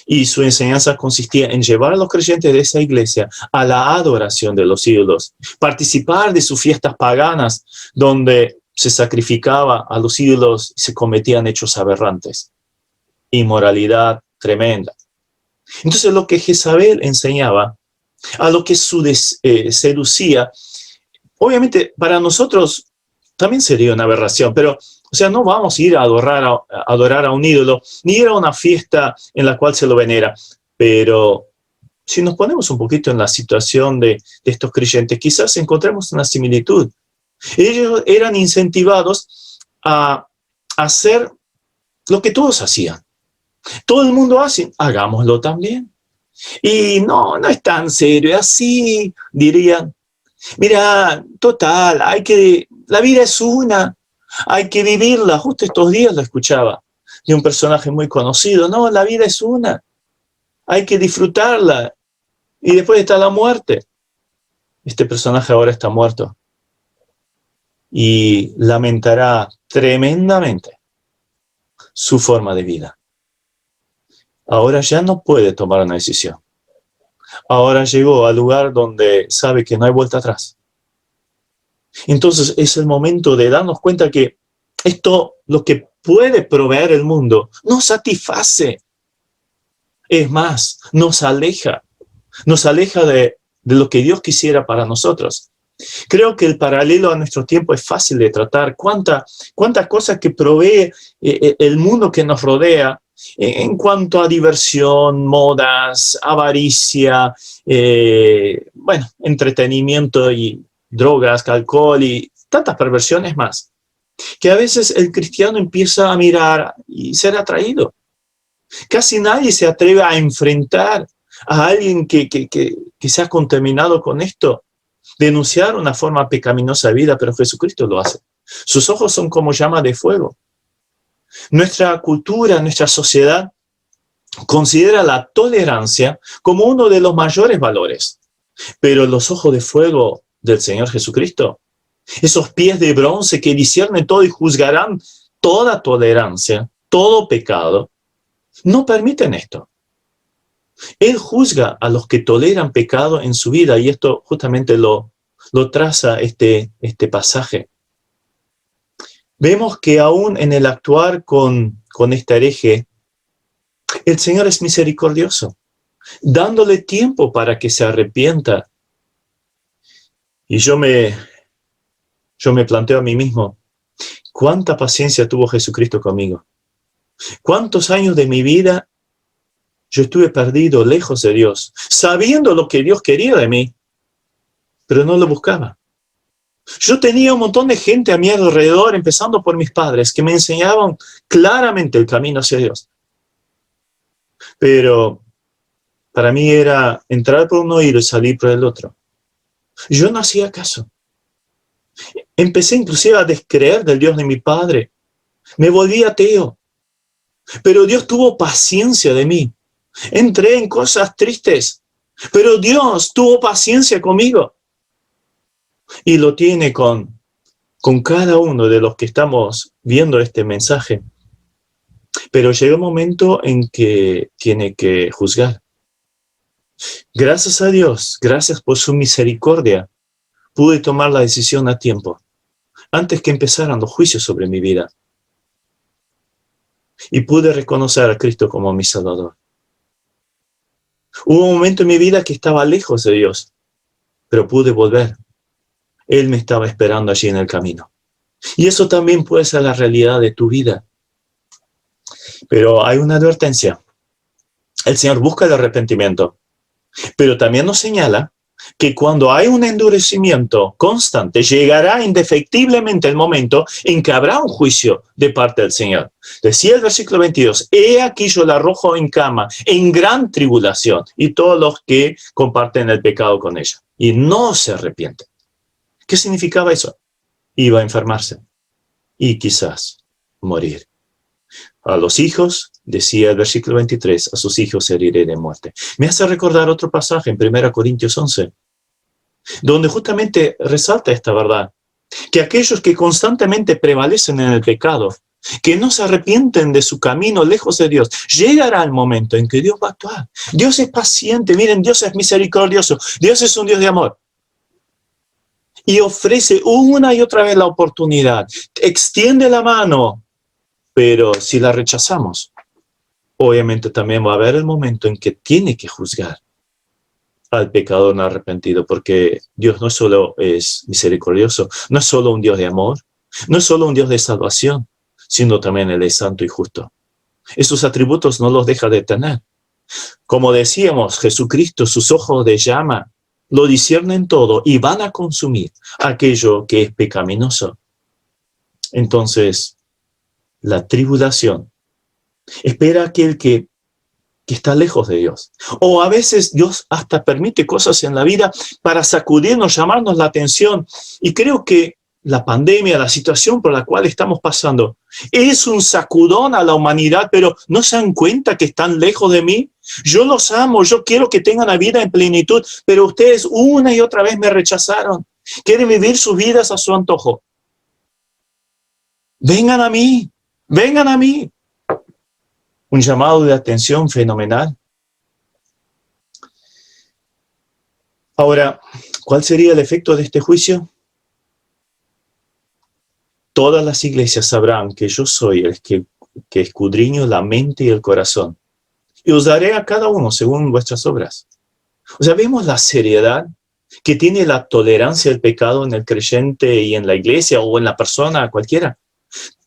S3: Y su enseñanza consistía en llevar a los creyentes de esa iglesia a la adoración de los ídolos, participar de sus fiestas paganas, donde se sacrificaba a los ídolos y se cometían hechos aberrantes. Inmoralidad tremenda. Entonces, lo que Jezabel enseñaba, a lo que seducía, obviamente para nosotros también sería una aberración, pero o sea, no vamos a ir a adorar a un ídolo, ni ir a una fiesta en la cual se lo venera. Pero si nos ponemos un poquito en la situación de estos creyentes, quizás encontremos una similitud. Ellos eran incentivados a hacer lo que todos hacían. Todo el mundo hace, hagámoslo también. Y no es tan serio, así dirían. Mira, total, la vida es una, hay que vivirla. Justo estos días lo escuchaba de un personaje muy conocido. No, la vida es una, hay que disfrutarla. Y después está la muerte. Este personaje ahora está muerto. Y lamentará tremendamente su forma de vida. Ahora ya no puede tomar una decisión. Ahora llegó al lugar donde sabe que no hay vuelta atrás. Entonces es el momento de darnos cuenta que esto, lo que puede proveer el mundo, nos satisface. Es más, nos aleja de lo que Dios quisiera para nosotros. Creo que el paralelo a nuestro tiempo es fácil de tratar. Cuántas cosas que provee el mundo que nos rodea en cuanto a diversión, modas, avaricia, entretenimiento y drogas, alcohol y tantas perversiones más, que a veces el cristiano empieza a mirar y ser atraído. Casi nadie se atreve a enfrentar a alguien que se ha contaminado con esto, denunciar una forma pecaminosa de vida, pero Jesucristo lo hace. Sus ojos son como llamas de fuego. Nuestra cultura, nuestra sociedad considera la tolerancia como uno de los mayores valores, pero los ojos de fuego del Señor Jesucristo, esos pies de bronce que disciernen todo y juzgarán toda tolerancia, todo pecado, no permiten esto. Él juzga a los que toleran pecado en su vida, y esto justamente lo traza este pasaje. Vemos que aún en el actuar con este hereje, el Señor es misericordioso, dándole tiempo para que se arrepienta. Y yo me planteo a mí mismo, ¿cuánta paciencia tuvo Jesucristo conmigo? ¿Cuántos años de mi vida yo estuve perdido, lejos de Dios, sabiendo lo que Dios quería de mí, pero no lo buscaba? Yo tenía un montón de gente a mi alrededor, empezando por mis padres, que me enseñaban claramente el camino hacia Dios. Pero para mí era entrar por un oído y salir por el otro. Yo no hacía caso. Empecé inclusive a descreer del Dios de mi padre. Me volví ateo. Pero Dios tuvo paciencia de mí. Entré en cosas tristes, pero Dios tuvo paciencia conmigo. Y lo tiene con cada uno de los que estamos viendo este mensaje. Pero llega un momento en que tiene que juzgar. Gracias a Dios, gracias por su misericordia, pude tomar la decisión a tiempo, antes que empezaran los juicios sobre mi vida. Y pude reconocer a Cristo como mi Salvador. Hubo un momento en mi vida que estaba lejos de Dios, pero pude volver. Él me estaba esperando allí en el camino. Y eso también puede ser la realidad de tu vida. Pero hay una advertencia. El Señor busca el arrepentimiento, pero también nos señala que cuando hay un endurecimiento constante, llegará indefectiblemente el momento en que habrá un juicio de parte del Señor. Decía el versículo 22, he aquí yo la arrojo en cama, en gran tribulación, y todos los que comparten el pecado con ella, y no se arrepienten. ¿Qué significaba eso? Iba a enfermarse y quizás morir. A los hijos, decía el versículo 23, a sus hijos heriré de muerte. Me hace recordar otro pasaje en 1 Corintios 11, donde justamente resalta esta verdad, que aquellos que constantemente prevalecen en el pecado, que no se arrepienten de su camino lejos de Dios, llegará el momento en que Dios va a actuar. Dios es paciente, miren, Dios es misericordioso, Dios es un Dios de amor. Y ofrece una y otra vez la oportunidad, extiende la mano, pero si la rechazamos, obviamente también va a haber el momento en que tiene que juzgar al pecador no arrepentido, porque Dios no solo es misericordioso, no es solo un Dios de amor, no es solo un Dios de salvación, sino también Él es santo y justo. Esos atributos no los deja de tener. Como decíamos, Jesucristo, sus ojos de llama, lo disciernen todo y van a consumir aquello que es pecaminoso. Entonces, la tribulación espera a aquel que que está lejos de Dios. O a veces Dios hasta permite cosas en la vida para sacudirnos, llamarnos la atención. Y creo que la pandemia, la situación por la cual estamos pasando, es un sacudón a la humanidad, pero ¿no se dan cuenta que están lejos de mí? Yo los amo, yo quiero que tengan la vida en plenitud, pero ustedes una y otra vez me rechazaron. Quieren vivir sus vidas a su antojo. Vengan a mí, vengan a mí. Un llamado de atención fenomenal. Ahora, ¿cuál sería el efecto de este juicio? Todas las iglesias sabrán que yo soy el que escudriño la mente y el corazón. Y os daré a cada uno según vuestras obras. O sea, vemos la seriedad que tiene la tolerancia del pecado en el creyente y en la iglesia o en la persona cualquiera.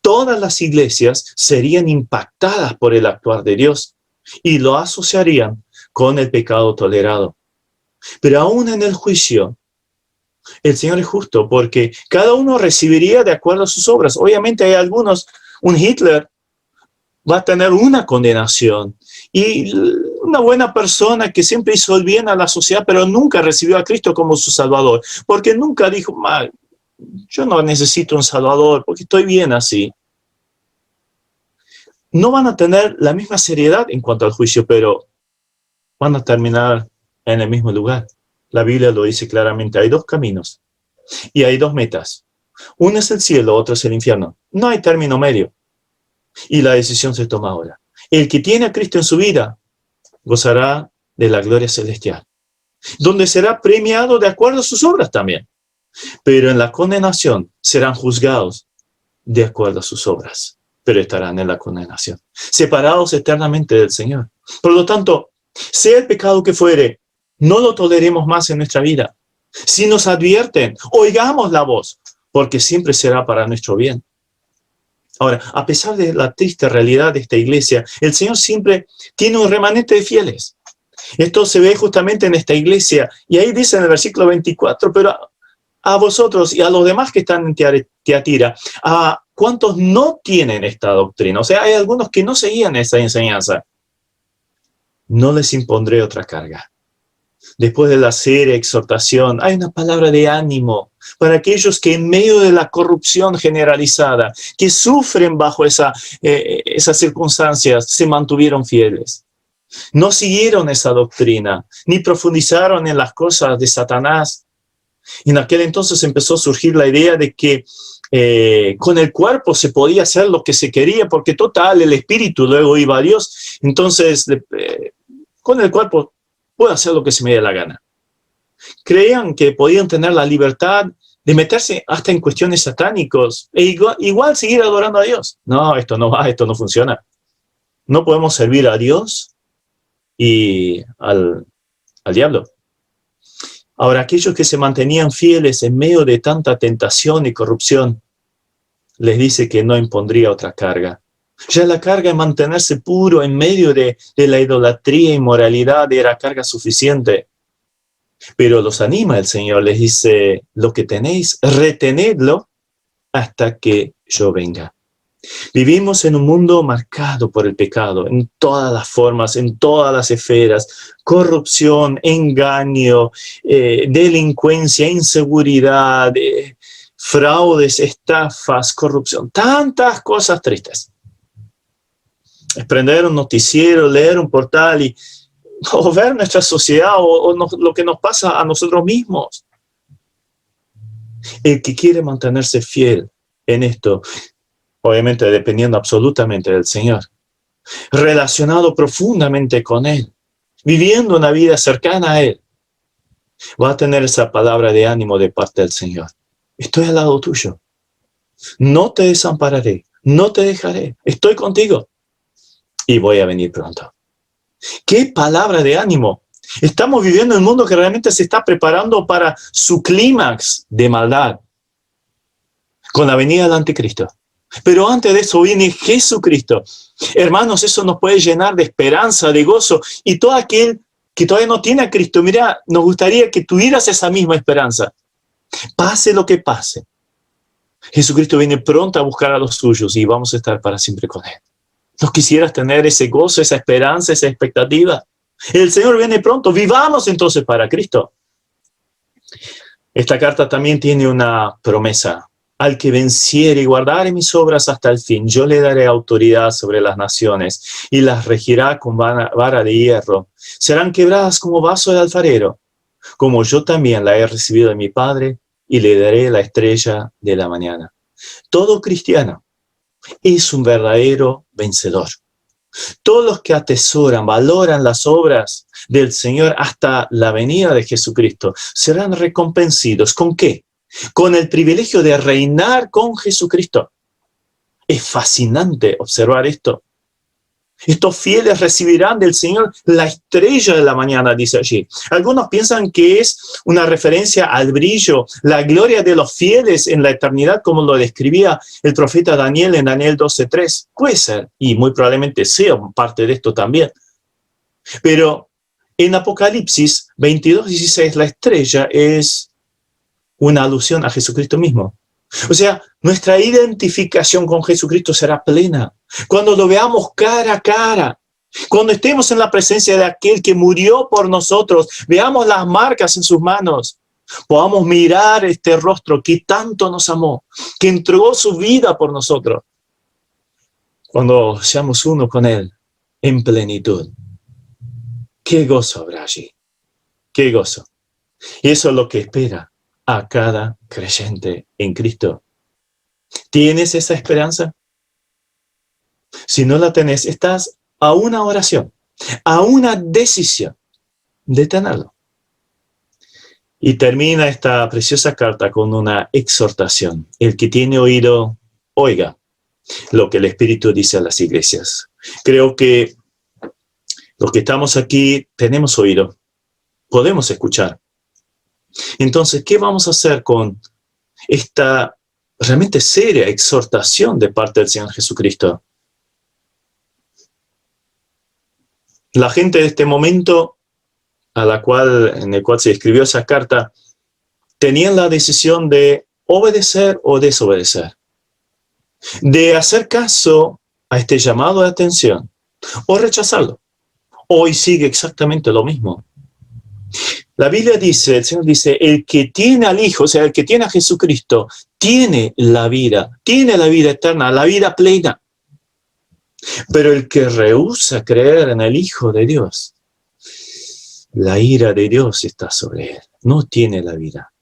S3: Todas las iglesias serían impactadas por el actuar de Dios y lo asociarían con el pecado tolerado. Pero aún en el juicio, el Señor es justo porque cada uno recibiría de acuerdo a sus obras. Obviamente hay algunos, un Hitler va a tener una condenación y una buena persona que siempre hizo el bien a la sociedad, pero nunca recibió a Cristo como su Salvador, porque nunca dijo, yo no necesito un Salvador porque estoy bien así. No van a tener la misma seriedad en cuanto al juicio, pero van a terminar en el mismo lugar. La Biblia lo dice claramente, hay dos caminos y hay dos metas. Uno es el cielo, otro es el infierno. No hay término medio. Y la decisión se toma ahora. El que tiene a Cristo en su vida gozará de la gloria celestial, donde será premiado de acuerdo a sus obras también. Pero en la condenación serán juzgados de acuerdo a sus obras, pero estarán en la condenación, separados eternamente del Señor. Por lo tanto, sea el pecado que fuere, no lo toleremos más en nuestra vida. Si nos advierten, oigamos la voz, porque siempre será para nuestro bien. Ahora, a pesar de la triste realidad de esta iglesia, el Señor siempre tiene un remanente de fieles. Esto se ve justamente en esta iglesia, y ahí dice en el versículo 24, pero a vosotros y a los demás que están en Tiatira, a cuantos no tienen esta doctrina, o sea, hay algunos que no seguían esa enseñanza, no les impondré otra carga. Después de la seria exhortación, hay una palabra de ánimo para aquellos que en medio de la corrupción generalizada, que sufren bajo esas circunstancias, se mantuvieron fieles. No siguieron esa doctrina, ni profundizaron en las cosas de Satanás. Y en aquel entonces empezó a surgir la idea de que con el cuerpo se podía hacer lo que se quería, porque total, el espíritu luego iba a Dios. Entonces, con el cuerpo puedo hacer lo que se me dé la gana. Creían que podían tener la libertad de meterse hasta en cuestiones satánicos e igual seguir adorando a Dios. No, esto no va, esto no funciona. No podemos servir a Dios y al diablo. Ahora, aquellos que se mantenían fieles en medio de tanta tentación y corrupción, les dice que no impondría otra carga. Ya la carga de mantenerse puro en medio de la idolatría e inmoralidad era carga suficiente. Pero los anima el Señor, les dice, lo que tenéis, retenedlo hasta que yo venga. Vivimos en un mundo marcado por el pecado, en todas las formas, en todas las esferas, corrupción, engaño, delincuencia, inseguridad, fraudes, estafas, corrupción, tantas cosas tristes. Es prender un noticiero, leer un portal o ver nuestra sociedad lo que nos pasa a nosotros mismos. El que quiere mantenerse fiel en esto, obviamente dependiendo absolutamente del Señor, relacionado profundamente con Él, viviendo una vida cercana a Él, va a tener esa palabra de ánimo de parte del Señor. Estoy al lado tuyo. No te desampararé, no te dejaré. Estoy contigo y voy a venir pronto. ¡Qué palabra de ánimo! Estamos viviendo en un mundo que realmente se está preparando para su clímax de maldad con la venida del anticristo. Pero antes de eso viene Jesucristo. Hermanos, eso nos puede llenar de esperanza, de gozo. Y todo aquel que todavía no tiene a Cristo, mira, nos gustaría que tuvieras esa misma esperanza. Pase lo que pase, Jesucristo viene pronto a buscar a los suyos y vamos a estar para siempre con Él. ¿No quisieras tener ese gozo, esa esperanza, esa expectativa? El Señor viene pronto. Vivamos entonces para Cristo. Esta carta también tiene una promesa. Al que venciere y guardare mis obras hasta el fin, yo le daré autoridad sobre las naciones y las regirá con vara de hierro. Serán quebradas como vaso de alfarero, como yo también la he recibido de mi Padre, y le daré la estrella de la mañana. Todo cristiano es un verdadero vencedor. Todos los que atesoran, valoran las obras del Señor hasta la venida de Jesucristo serán recompensados. ¿Con qué? Con el privilegio de reinar con Jesucristo. Es fascinante observar esto. Estos fieles recibirán del Señor la estrella de la mañana, dice allí. Algunos piensan que es una referencia al brillo, la gloria de los fieles en la eternidad, como lo describía el profeta Daniel en Daniel 12:3. Puede ser, y muy probablemente sea parte de esto también. Pero en Apocalipsis 22:16, la estrella es una alusión a Jesucristo mismo. O sea, nuestra identificación con Jesucristo será plena cuando lo veamos cara a cara, cuando estemos en la presencia de aquel que murió por nosotros, veamos las marcas en sus manos, podamos mirar este rostro que tanto nos amó, que entregó su vida por nosotros. Cuando seamos uno con Él en plenitud, qué gozo habrá allí, qué gozo. Y eso es lo que espera a cada creyente en Cristo. ¿Tienes esa esperanza? Si no la tenés, estás a una oración, a una decisión de tenerlo. Y termina esta preciosa carta con una exhortación. El que tiene oído, oiga lo que el Espíritu dice a las iglesias. Creo que los que estamos aquí tenemos oído, podemos escuchar. Entonces, ¿qué vamos a hacer con esta realmente seria exhortación de parte del Señor Jesucristo? La gente de este momento en el cual se escribió esa carta, tenían la decisión de obedecer o desobedecer, de hacer caso a este llamado de atención o rechazarlo. Hoy sigue exactamente lo mismo. La Biblia dice, el Señor dice, el que tiene al Hijo, o sea, el que tiene a Jesucristo, tiene la vida eterna, la vida plena. Pero el que rehúsa creer en el Hijo de Dios, la ira de Dios está sobre él, no tiene la vida.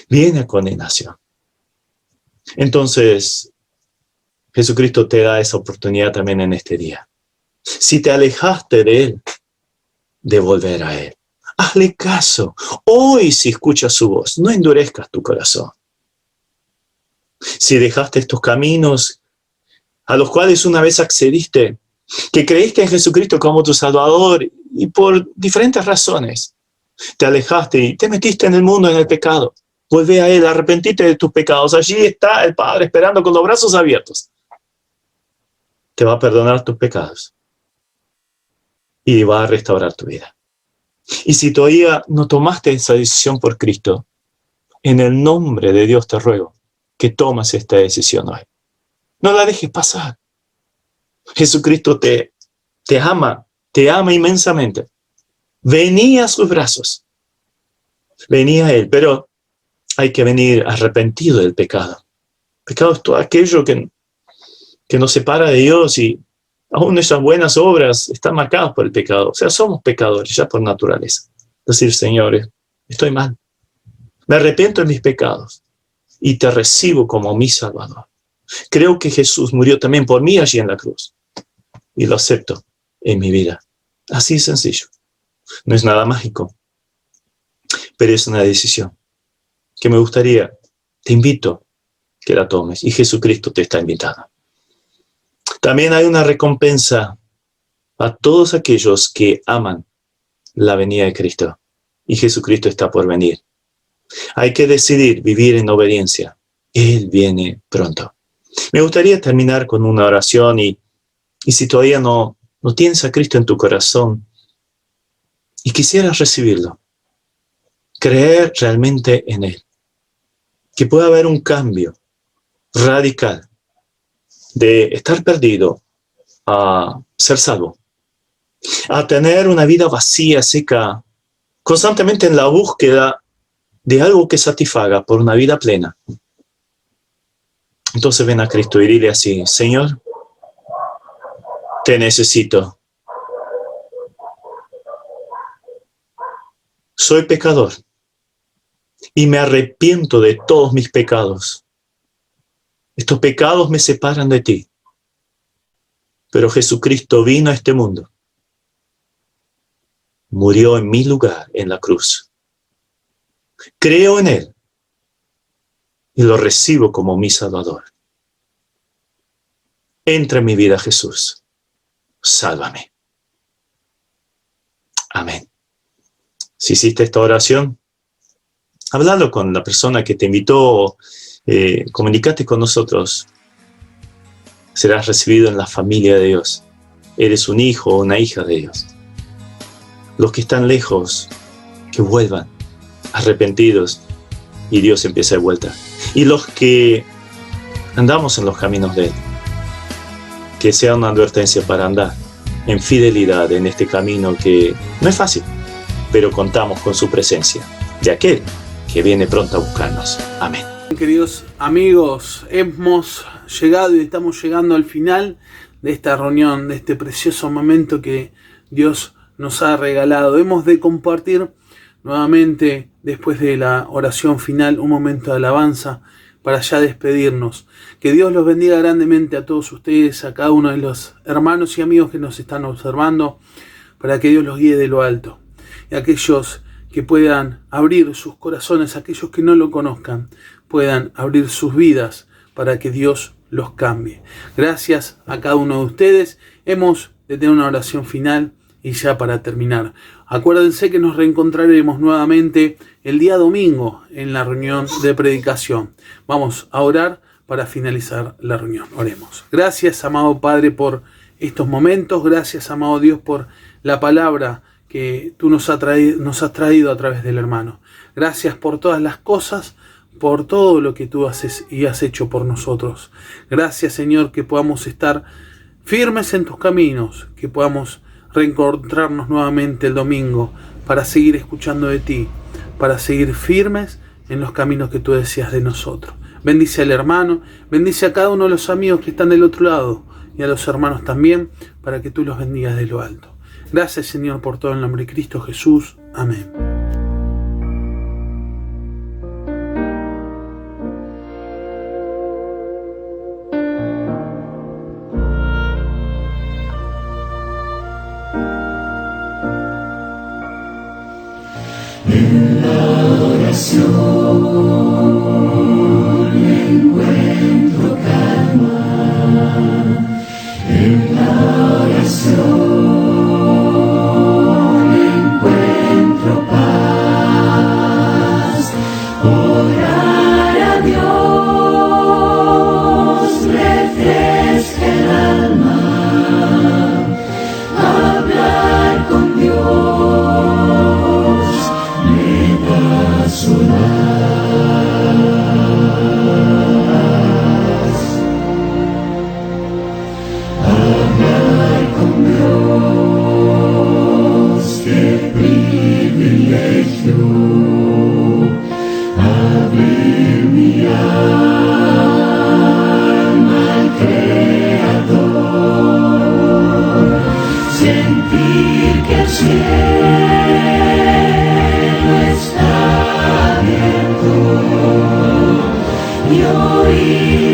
S3: Viene a condenación. Entonces, Jesucristo te da esa oportunidad también en este día. Si te alejaste de Él, de volver a Él. Hazle caso. Hoy, si escuchas su voz, no endurezcas tu corazón. Si dejaste estos caminos a los cuales una vez accediste, que creíste en Jesucristo como tu Salvador y por diferentes razones te alejaste y te metiste en el mundo, en el pecado, vuelve a Él, arrepentite de tus pecados. Allí está el Padre esperando con los brazos abiertos. Te va a perdonar tus pecados y va a restaurar tu vida. Y si todavía no tomaste esa decisión por Cristo, en el nombre de Dios te ruego que tomes esta decisión hoy. No la dejes pasar. Jesucristo te ama inmensamente. Vení a sus brazos. Vení a Él, pero hay que venir arrepentido del pecado. El pecado es todo aquello que nos separa de Dios, y aún nuestras buenas obras están marcadas por el pecado. O sea, somos pecadores ya por naturaleza. Decir, Señor, estoy mal. Me arrepiento de mis pecados y te recibo como mi Salvador. Creo que Jesús murió también por mí allí en la cruz y lo acepto en mi vida. Así es sencillo. No es nada mágico, pero es una decisión que me gustaría, te invito que la tomes, y Jesucristo te está invitando. También hay una recompensa a todos aquellos que aman la venida de Cristo, y Jesucristo está por venir. Hay que decidir vivir en obediencia. Él viene pronto. Me gustaría terminar con una oración, y si todavía no tienes a Cristo en tu corazón y quisieras recibirlo, creer realmente en Él, que pueda haber un cambio radical de estar perdido a ser salvo, a tener una vida vacía, seca, constantemente en la búsqueda de algo que satisfaga por una vida plena. Entonces ven a Cristo y dile así: Señor, te necesito. Soy pecador y me arrepiento de todos mis pecados. Estos pecados me separan de ti. Pero Jesucristo vino a este mundo. Murió en mi lugar en la cruz. Creo en Él y lo recibo como mi Salvador. Entra en mi vida, Jesús. Sálvame. Amén. Si hiciste esta oración, hablando con la persona que te invitó, comunícate con nosotros. Serás recibido en la familia de Dios. Eres un hijo o una hija de Dios. Los que están lejos, que vuelvan arrepentidos y Dios empieza de vuelta. Y los que andamos en los caminos de Él, que sea una advertencia para andar en fidelidad en este camino que no es fácil, pero contamos con su presencia de aquel que viene pronto a buscarnos. Amén.
S1: Queridos amigos, hemos llegado y estamos llegando al final de esta reunión, de este precioso momento que Dios nos ha regalado. Hemos de compartir nuevamente, después de la oración final, un momento de alabanza para ya despedirnos. Que Dios los bendiga grandemente a todos ustedes, a cada uno de los hermanos y amigos que nos están observando, para que Dios los guíe de lo alto. Y aquellos que puedan abrir sus corazones, aquellos que no lo conozcan, puedan abrir sus vidas para que Dios los cambie. Gracias a cada uno de ustedes. Hemos de tener una oración final y ya para terminar. Acuérdense que nos reencontraremos nuevamente el día domingo en la reunión de predicación. Vamos a orar para finalizar la reunión. Oremos. Gracias, amado Padre, por estos momentos. Gracias, amado Dios, por la palabra que tú nos has traído a través del hermano. Gracias por todas las cosas, por todo lo que tú haces y has hecho por nosotros. Gracias, Señor, que podamos estar firmes en tus caminos, que podamos reencontrarnos nuevamente el domingo para seguir escuchando de ti, para seguir firmes en los caminos que tú deseas de nosotros. Bendice al hermano, bendice a cada uno de los amigos que están del otro lado y a los hermanos también, para que tú los bendigas de lo alto. Gracias, Señor, por todo en el nombre de Cristo Jesús. Amén.
S4: En la oración encuentro calma, en la oración encuentro paz. Orar a Dios refresca el alma, hablar con Dios me da su paz. Hablar con Dios, qué privilegio, abrir mi alma al Creador, sentir que el cielo está abierto y oír